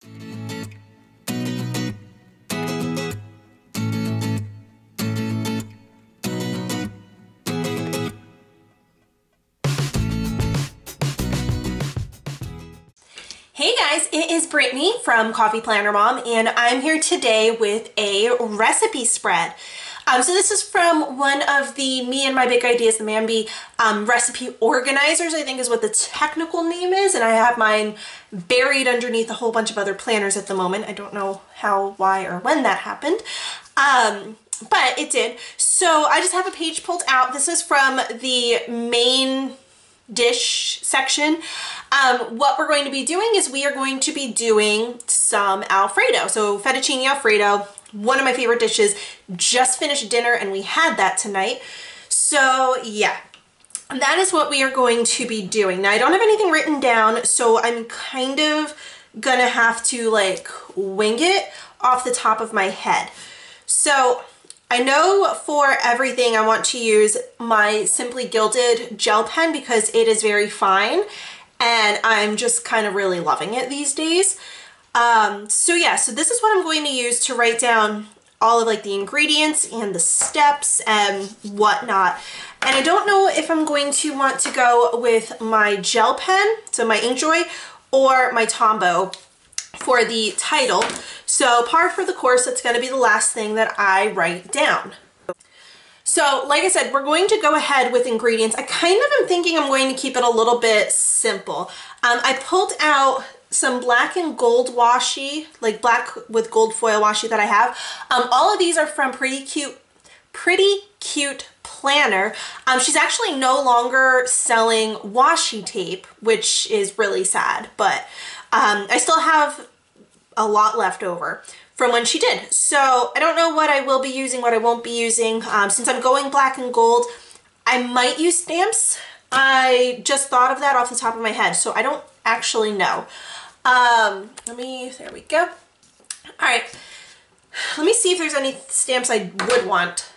Hey guys, it is Brittany from Coffee Planner Mom, and I'm here today with a recipe spread. So this is from one of the Me and My Big Ideas, the Mambi recipe organizers, I think is what the technical name is, and I have mine buried underneath a whole bunch of other planners at the moment. I don't know how, why, or when that happened, but it did. So I just have a page pulled out. This is from the main dish section. What we're going to be doing is we are going to be doing some Alfredo. So Fettuccine Alfredo, one of my favorite dishes. Just finished dinner and we had that tonight. So yeah, that is what we are going to be doing. Now I don't have anything written down, so I'm kind of gonna have to like wing it off the top of my head. So I know for everything I want to use my Simply Gilded gel pen because it is very fine and I'm just kind of really loving it these days. So yeah, so this is what I'm going to use to write down all of like the ingredients and the steps and whatnot. And I don't know if I'm going to want to go with my gel pen, so my InkJoy, or my Tombow for the title. So par for the course, that's going to be the last thing that I write down. So like I said, we're going to go ahead with ingredients. I kind of am thinking I'm going to keep it a little bit simple. I pulled out some black and gold washi, like black with gold foil washi that I have. All of these are from Pretty Cute Planner. She's actually no longer selling washi tape, which is really sad, but I still have a lot left over from when she did. So I don't know what I will be using, what I won't be using. Since I'm going black and gold, I might use stamps. I just thought of that off the top of my head, so I don't actually know. There we go. All right, let me see if there's any stamps I would want.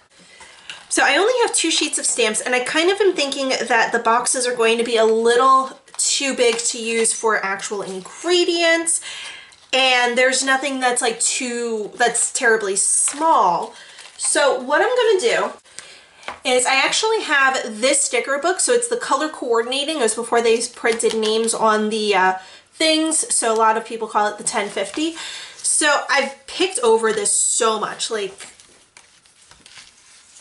So I only have 2 sheets of stamps, and I kind of am thinking that the boxes are going to be a little too big to use for actual ingredients, and there's nothing that's like that's terribly small. So what I'm gonna do is I actually have this sticker book, so it's the color coordinating. It was before they printed names on the things, so a lot of people call it the 1050. So I've picked over this so much, like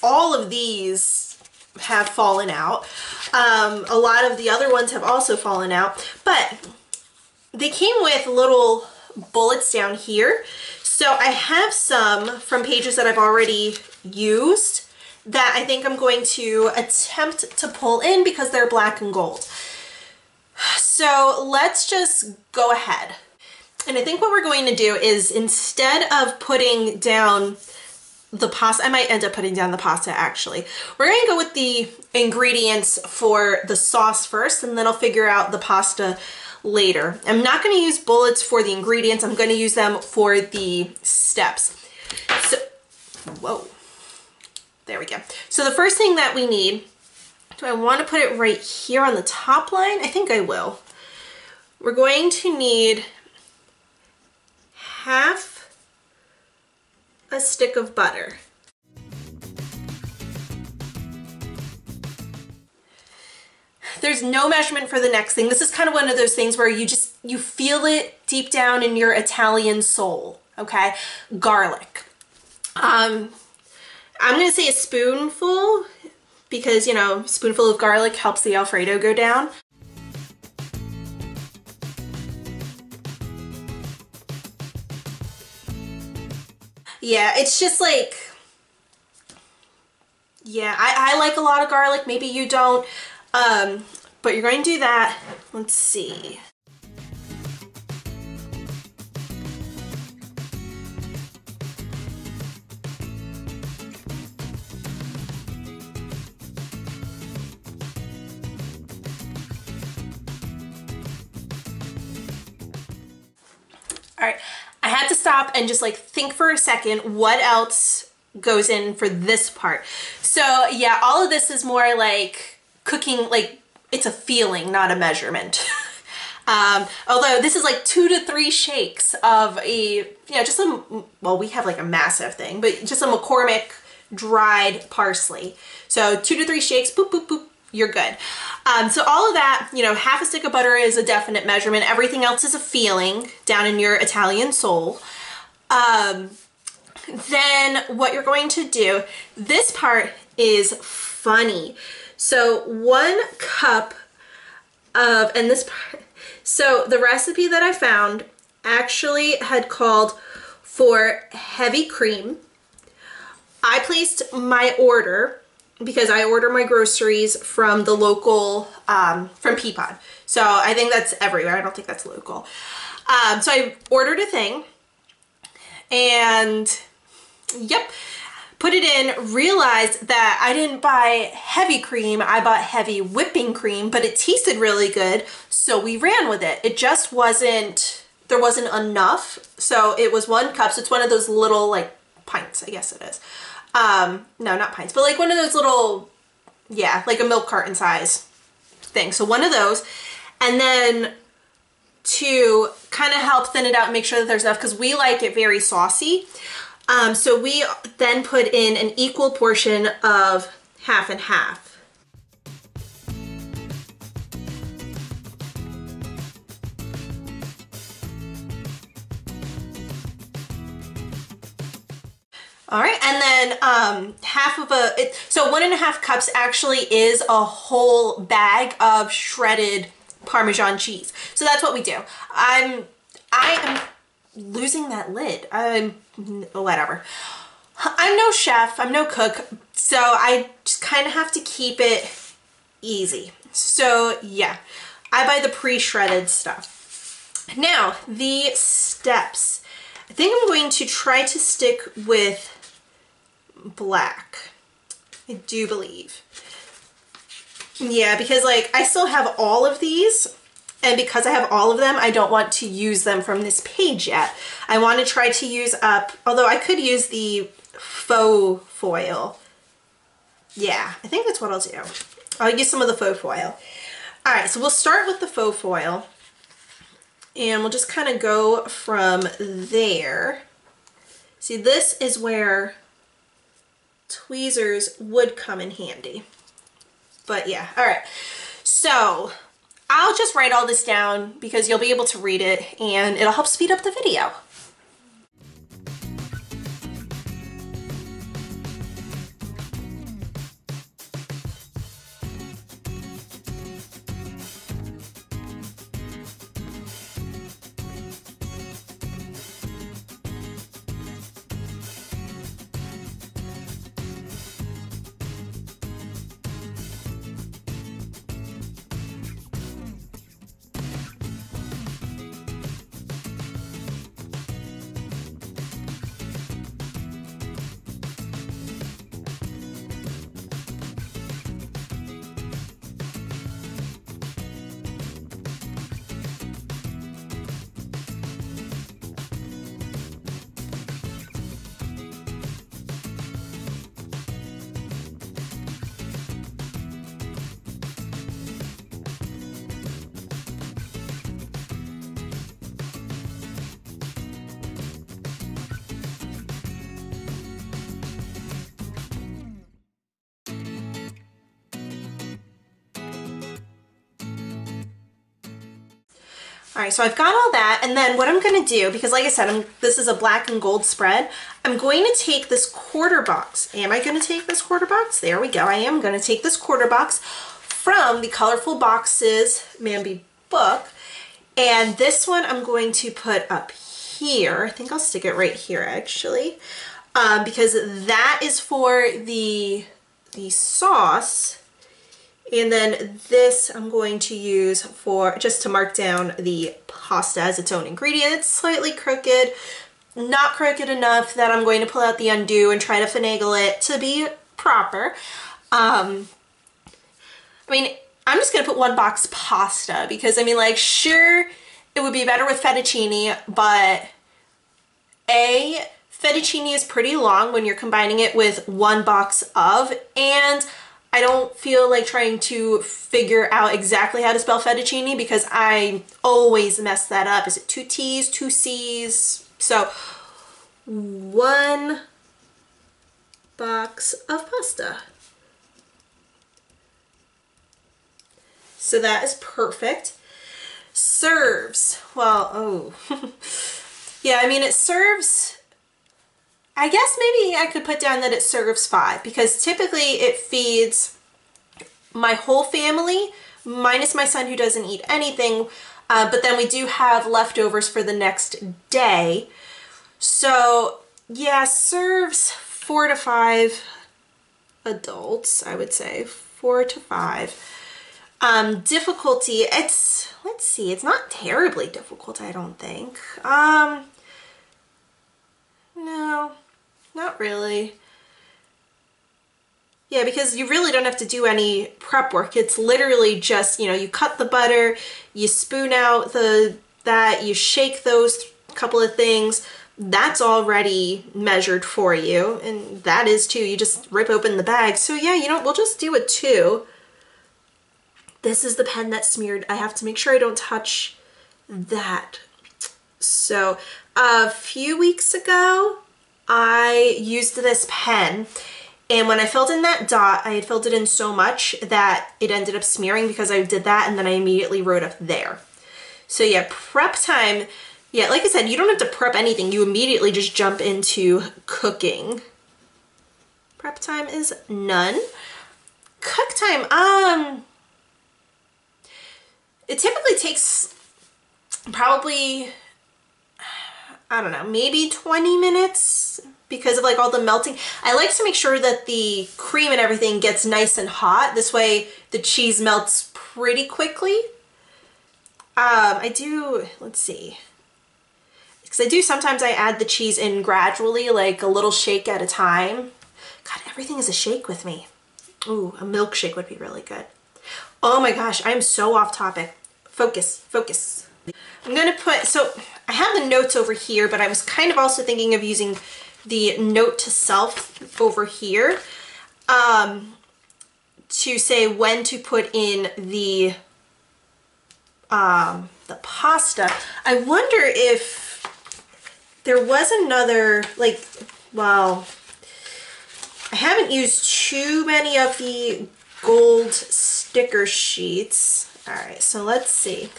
all of these have fallen out. A lot of the other ones have also fallen out, but they came with little bullets down here. So I have some from pages that I've already used that I think I'm going to attempt to pull in because they're black and gold. So let's just go ahead. And I think what we're going to do is, instead of putting down the pasta, I might end up putting down the pasta actually. We're going to go with the ingredients for the sauce first, and then I'll figure out the pasta later. I'm not going to use bullets for the ingredients. I'm going to use them for the steps. So, whoa, there we go. So the first thing that we need, do I want to put it right here on the top line? I think I will. We're going to need half a stick of butter. There's no measurement for the next thing. This is kind of one of those things where you feel it deep down in your Italian soul, okay? Garlic. I'm gonna say a spoonful because, you know, a spoonful of garlic helps the Alfredo go down. Yeah, it's just like, yeah, I like a lot of garlic. Maybe you don't. But you're going to do that. Let's see. All right, I had to stop and just like think for a second what else goes in for this part. So yeah, all of this is more like cooking, like it's a feeling, not a measurement. Although this is like 2 to 3 shakes of a, you know, just some, well, we have like a massive thing, but just a McCormick dried parsley. So 2 to 3 shakes, boop, boop, boop, you're good. So all of that, you know, half a stick of butter is a definite measurement. Everything else is a feeling down in your Italian soul. Then what you're going to do, this part is funny. So 1 cup of, and this part, so the recipe that I found actually had called for heavy cream. I placed my order because I order my groceries from the local, from Peapod. So I think that's everywhere. I don't think that's local. So I ordered a thing and yep, put it in, realized that I didn't buy heavy cream, I bought heavy whipping cream, but it tasted really good, so we ran with it. It just wasn't, there wasn't enough, so it was 1 cup, so it's one of those little, like, pints, I guess it is. No, not pints, but like one of those little, yeah, like a milk carton size thing, so 1 of those, and then to kind of help thin it out and make sure that there's enough, because we like it very saucy. So we then put in an equal portion of half and half. All right, and then half of a, so 1.5 cups actually is a whole bag of shredded Parmesan cheese. So that's what we do. I am losing that lid. Whatever. I'm no chef, I'm no cook, so I just kind of have to keep it easy. So yeah, I buy the pre-shredded stuff. Now, the steps. I think I'm going to try to stick with black. I do believe. Yeah, because like I still have all of these, and because I have all of them, I don't want to use them from this page yet. I want to try to use up, although I could use the faux foil. Yeah, I think that's what I'll do. I'll use some of the faux foil. All right, so we'll start with the faux foil, and we'll just kind of go from there. See, this is where tweezers would come in handy. But yeah, all right. So I'll just write all this down because you'll be able to read it and it'll help speed up the video. All right, so I've got all that, and then what I'm gonna do, because like I said, this is a black and gold spread, I'm going to take this quarter box. Am I gonna take this quarter box? There we go, I am gonna take this quarter box from the Colorful Boxes Mambi book, and this one I'm going to put up here. I think I'll stick it right here actually, because that is for the sauce. And then this I'm going to use for just to mark down the pasta as its own ingredient. It's slightly crooked, not crooked enough that I'm going to pull out the undo and try to finagle it to be proper. I mean, I'm just gonna put 1 box pasta because I mean, like, sure, it would be better with fettuccine, but fettuccine is pretty long when you're combining it with 1 box of, and I don't feel like trying to figure out exactly how to spell fettuccine because I always mess that up. Is it 2 T's, 2 C's? So 1 box of pasta. So that is perfect. Serves, well, oh, yeah, I mean, it serves, I guess maybe I could put down that it serves 5 because typically it feeds my whole family minus my son who doesn't eat anything, but then we do have leftovers for the next day. So yeah, serves 4 to 5 adults, I would say, 4 to 5. Difficulty, it's, let's see, it's not terribly difficult, I don't think. No, not really. Yeah, because you really don't have to do any prep work. It's literally just, you know, you cut the butter, you spoon out that, you shake those couple of things. That's already measured for you, and that is too. You just rip open the bag. So yeah, you know, we'll just do a 2. This is the pen that's smeared. I have to make sure I don't touch that. So a few weeks ago, I used this pen, and when I filled in that dot, I had filled it in so much that it ended up smearing because I did that, and then I immediately wrote up there. So yeah, prep time, yeah, like I said, you don't have to prep anything. You immediately just jump into cooking. Prep time is none. Cook time, it typically takes probably, I don't know, maybe 20 minutes because of like all the melting. I like to make sure that the cream and everything gets nice and hot. This way the cheese melts pretty quickly. I do, let's see, because I do sometimes I add the cheese in gradually, like a little shake at a time. God, everything is a shake with me. Ooh, a milkshake would be really good. Oh my gosh, I'm so off topic. Focus, focus. I'm gonna put, so I have the notes over here, but I was kind of also thinking of using the note to self over here to say when to put in the pasta. I wonder if there was another, like, well, I haven't used too many of the gold sticker sheets. All right, so let's see.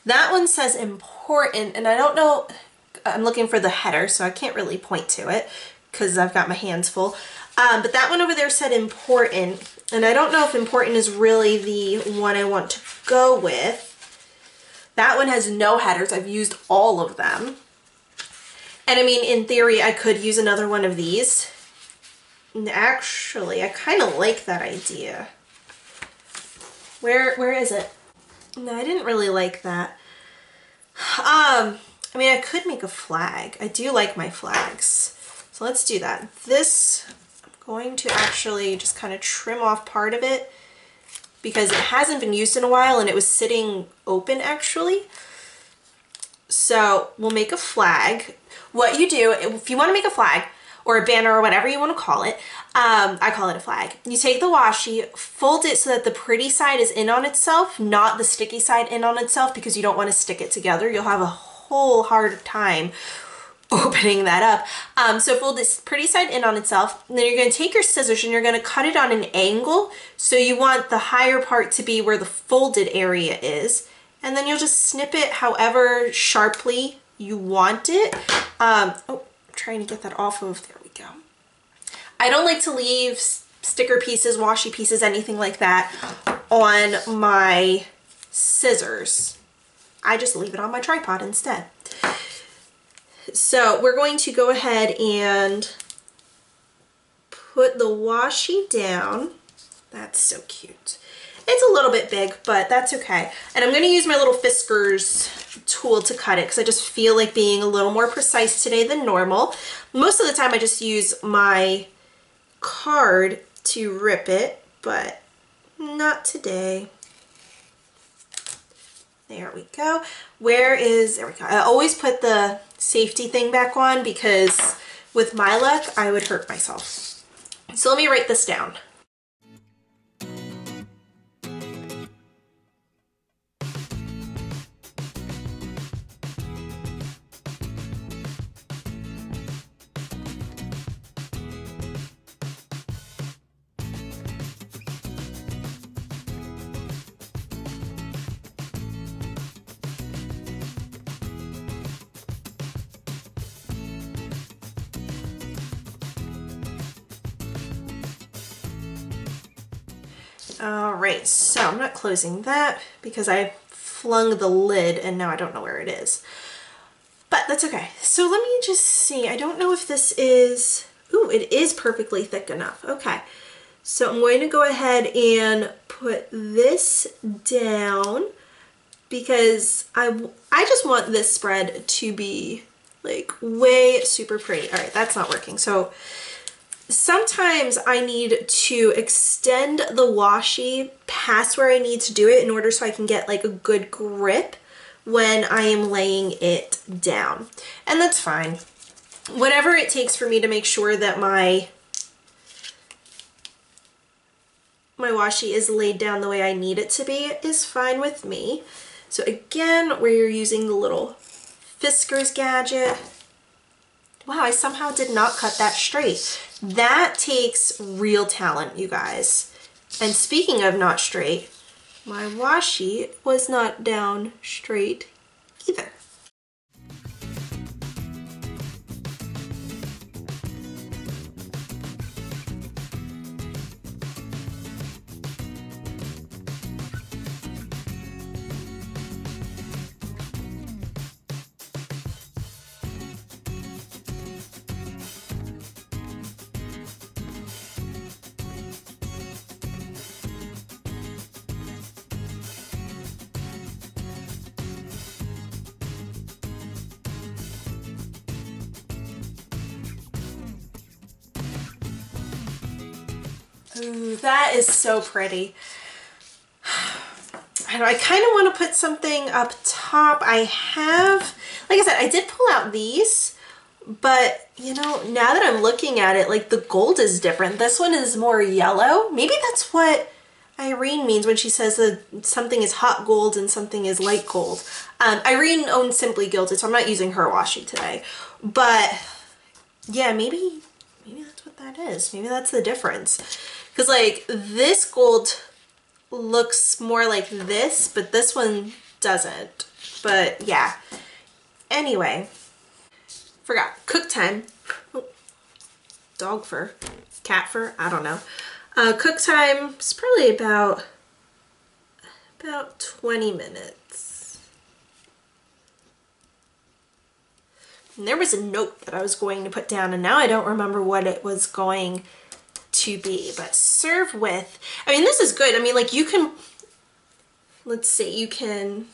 That one says important, and I don't know, I'm looking for the header, so I can't really point to it because I've got my hands full. But that one over there said important, and I don't know if important is really the one I want to go with. That one has no headers. I've used all of them. And I mean, in theory, I could use another one of these. And actually, I kind of like that idea. Where is it? No, I didn't really like that. I mean, I could make a flag. I do like my flags. So let's do that. This, I'm going to actually just kind of trim off part of it because it hasn't been used in a while and it was sitting open actually. So we'll make a flag. What you do, if you want to make a flag or a banner or whatever you want to call it, I call it a flag. You take the washi, fold it so that the pretty side is in on itself, not the sticky side in on itself, because you don't want to stick it together. You'll have a whole hard time opening that up. So fold this pretty side in on itself, and then you're going to take your scissors and you're going to cut it on an angle. So you want the higher part to be where the folded area is, and then you'll just snip it however sharply you want it. Oh, I'm trying to get that off of, there we go. I don't like to leave sticker pieces, washi pieces, anything like that on my scissors. I just leave it on my tripod instead. So we're going to go ahead and put the washi down. That's so cute. It's a little bit big, but that's okay. And I'm going to use my little Fiskars tool to cut it because I just feel like being a little more precise today than normal. Most of the time I just use my card to rip it, but not today. There we go. There we go. I always put the safety thing back on because with my luck, I would hurt myself. So let me write this down. All right, so I'm not closing that because I flung the lid and now I don't know where it is. But that's okay. So let me just see. I don't know if this is, ooh, it is perfectly thick enough. Okay. So I'm going to go ahead and put this down because I just want this spread to be like way super pretty. All right, that's not working. So sometimes I need to extend the washi past where I need to do it in order so I can get like a good grip when I am laying it down. And that's fine. Whatever it takes for me to make sure that my washi is laid down the way I need it to be is fine with me. So again, where you're using the little Fiskars gadget. Wow, I somehow did not cut that straight. That takes real talent, you guys. And speaking of not straight, my washi was not down straight either. Ooh, that is so pretty. I know, I kind of want to put something up top. I have, like I said, I did pull out these, but you know, now that I'm looking at it, like the gold is different. This one is more yellow. Maybe that's what Irene means when she says that something is hot gold and something is light gold. Irene owns Simply Gilded, so I'm not using her washi today. But yeah, maybe that's what that is. Maybe that's the difference. Because like this gold looks more like this, but this one doesn't. But yeah. Anyway, forgot. Cook time. Oh, dog fur. Cat fur? I don't know. Cook time is probably about 20 minutes. And there was a note that I was going to put down, and now I don't remember what it was going to be. But serve with, I mean, this is good. I mean, like you can, let's see, you can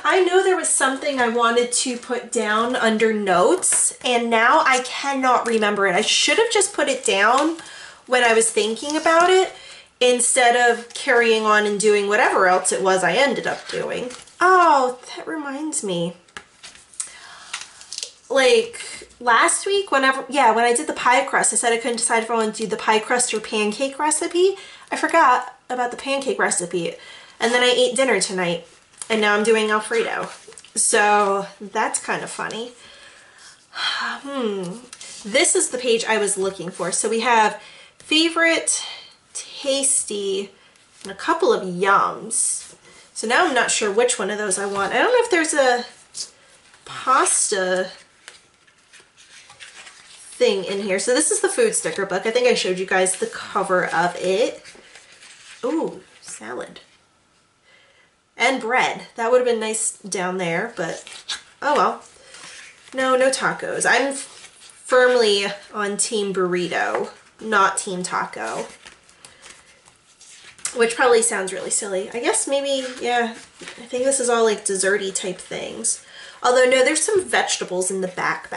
I know there was something I wanted to put down under notes, and now I cannot remember it. I should have just put it down when I was thinking about it instead of carrying on and doing whatever else it was I ended up doing. Oh, that reminds me. Like last week, when I did the pie crust, I said I couldn't decide if I wanted to do the pie crust or pancake recipe. I forgot about the pancake recipe, and then I ate dinner tonight. And now I'm doing Alfredo. So that's kind of funny. This is the page I was looking for. So we have favorite, tasty, and a couple of yums. So now I'm not sure which one of those I want. I don't know if there's a pasta thing in here. So this is the food sticker book. I think I showed you guys the cover of it. Ooh, salad. And bread. That would have been nice down there, but oh well. No tacos. I'm firmly on team burrito, not team taco. Which probably sounds really silly. I guess maybe, yeah, I think this is all like desserty type things. Although no, there's some vegetables in the back.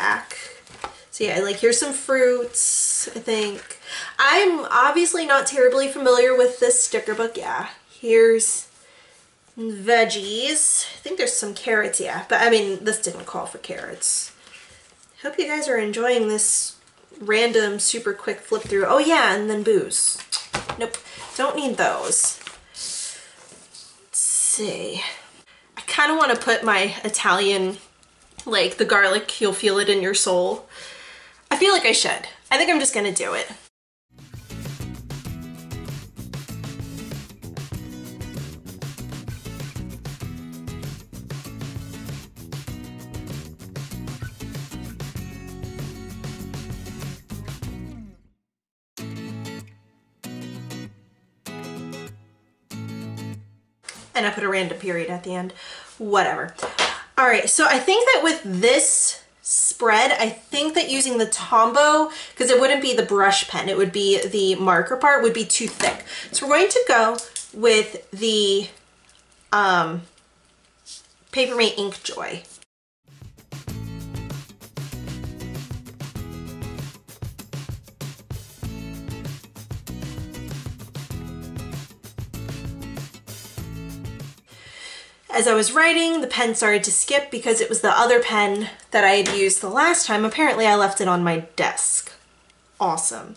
So yeah, like here's some fruits, I think. I'm obviously not terribly familiar with this sticker book. Yeah, here's veggies. I think there's some carrots, yeah, but I mean, this didn't call for carrots. Hope you guys are enjoying this random super quick flip through. Oh yeah, and then booze. Nope, don't need those. Let's see. I kind of want to put my Italian, like the garlic, you'll feel it in your soul. I feel like I should. I think I'm just gonna do it. And I put a random period at the end. Whatever. All right, so I think that with this spread, I think that using the Tombow, because it wouldn't be the brush pen, it would be the marker part, would be too thick. So we're going to go with the Papermate Ink Joy. As I was writing, the pen started to skip because it was the other pen that I had used the last time. Apparently I left it on my desk. Awesome.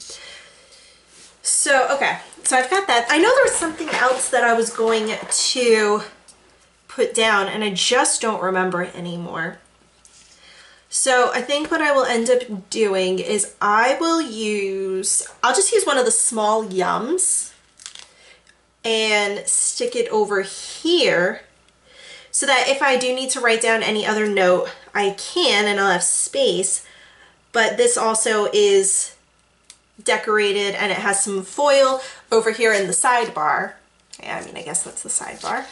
So, okay, so I've got that. I know there was something else that I was going to put down and I just don't remember it anymore. So I think what I will end up doing is I'll just use one of the small yums and stick it over here, so that if I do need to write down any other note, I can, and I'll have space. But this also is decorated and it has some foil over here in the sidebar. Yeah, I mean, I guess that's the sidebar.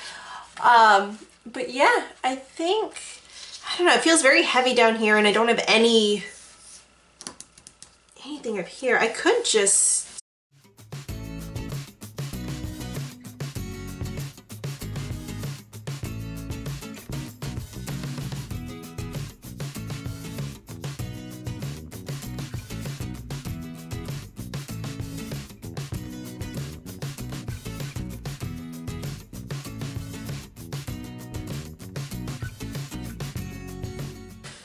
But yeah, I think, I don't know, it feels very heavy down here and I don't have anything up here. I could just...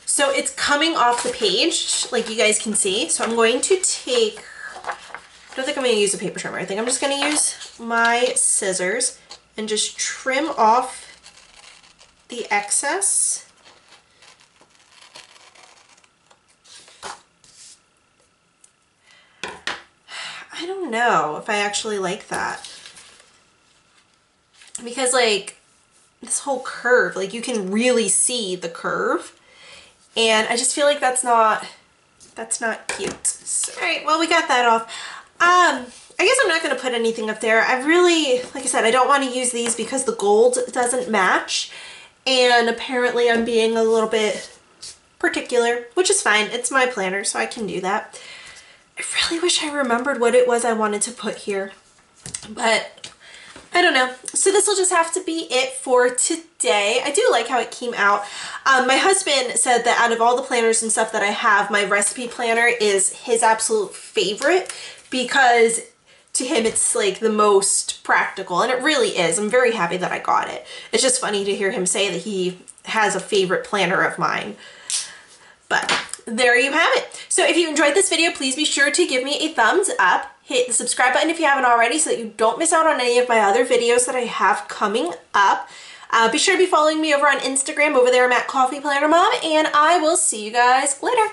So it's coming off the page, like you guys can see. So I'm going to take, I don't think I'm going to use a paper trimmer. I think I'm just going to use my scissors and just trim off the excess. I don't know if I actually like that. Because like this whole curve, like you can really see the curve. And I just feel like that's not cute. So, all right, well, we got that off. I guess I'm not going to put anything up there. I really, like I said, I don't want to use these because the gold doesn't match. And apparently I'm being a little bit particular, which is fine. It's my planner, so I can do that. I really wish I remembered what it was I wanted to put here, but I don't know. So this will just have to be it for today. I do like how it came out. My husband said that out of all the planners and stuff that I have, my recipe planner is his absolute favorite because to him it's like the most practical, and it really is. I'm very happy that I got it. It's just funny to hear him say that he has a favorite planner of mine. But there you have it. So if you enjoyed this video, please be sure to give me a thumbs up. Hit the subscribe button if you haven't already so that you don't miss out on any of my other videos that I have coming up. Be sure to be following me over on Instagram. Over there I'm at Coffee Planner Mom, and I will see you guys later.